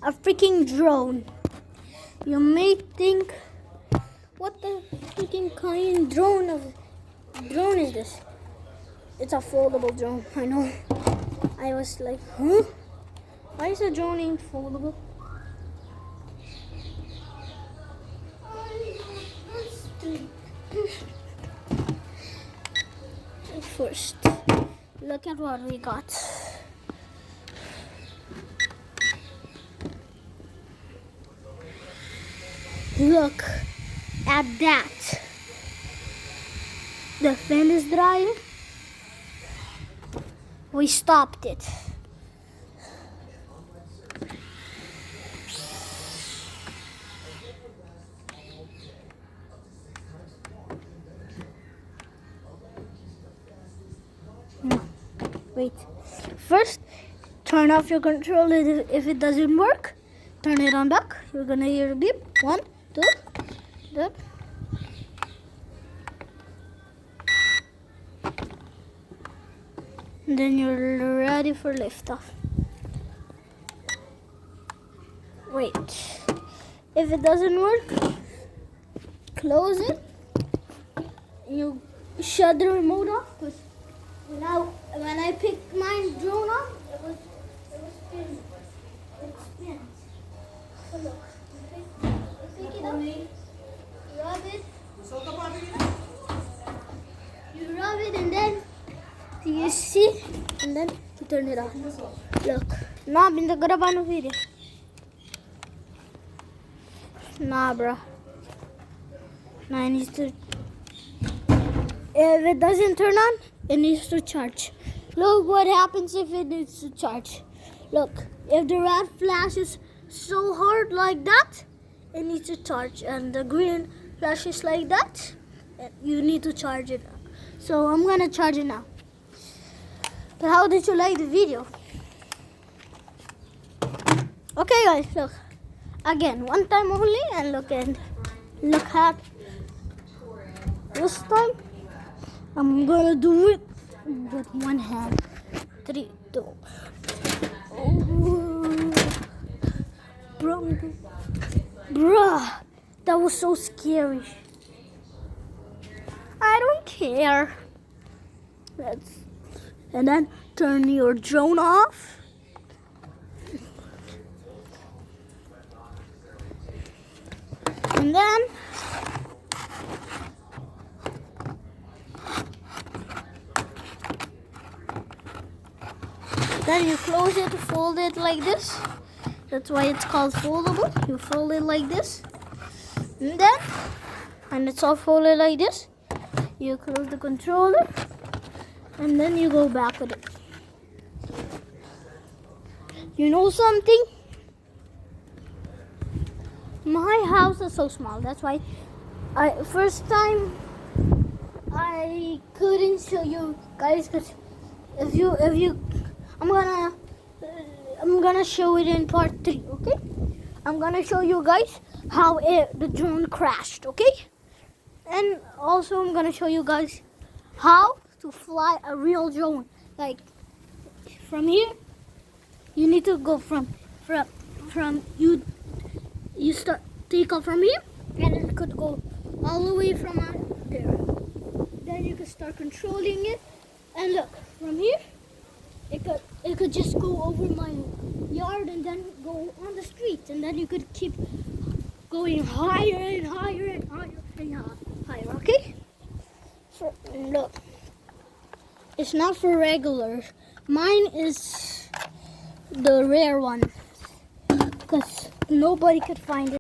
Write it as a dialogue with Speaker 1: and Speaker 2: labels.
Speaker 1: a freaking drone. You may think, what the freaking kind drone is this? It's a foldable drone. I know. I was like, huh? Why is a drone named foldable? First, look at what we got. Look at that. The fan is drying. We stopped it. No, wait. First, turn off your controller. If it doesn't work, turn it on back. You're gonna hear a beep. 1, 2, 3. And then you're ready for liftoff. Wait. If it doesn't work, close it. You shut the remote off. Because when I picked my drone up, it was spinning. It spins. So look. You pick it up. Rub it. You rub it and then you see, and then you turn it on. Look. Nah, binda gravando video. Nah, bro. Nah, it needs to. If it doesn't turn on, it needs to charge. Look what happens if it needs to charge. Look, if the red flashes so hard like that, it needs to charge, and the green flashes like that, you need to charge it. So I'm gonna charge it now. But how did you like the video? Okay guys, look. Again, one time only, and look at this time. I'm gonna do it with one hand. 3, 2. Oh. Bruh, that was so scary. I don't care. And then turn your drone off. And then you close it, fold it like this. That's why it's called foldable. You fold it like this. And then, when it's all folded like this, you close the controller. And then you go back with it. You know something? My house is so small. That's why first time I couldn't show you guys, because if you I'm gonna show it in part 3, okay? I'm gonna show you guys how the drone crashed, okay? And also I'm gonna show you guys how to fly a real drone. Like from here, you need to go from you start take off from here, and it could go all the way from out there. Then you could start controlling it, and look from here, it could just go over my yard and then go on the street, and then you could keep going higher and higher and higher and higher. Okay? So look. It's not for regular. Mine is the rare one, because nobody could find it.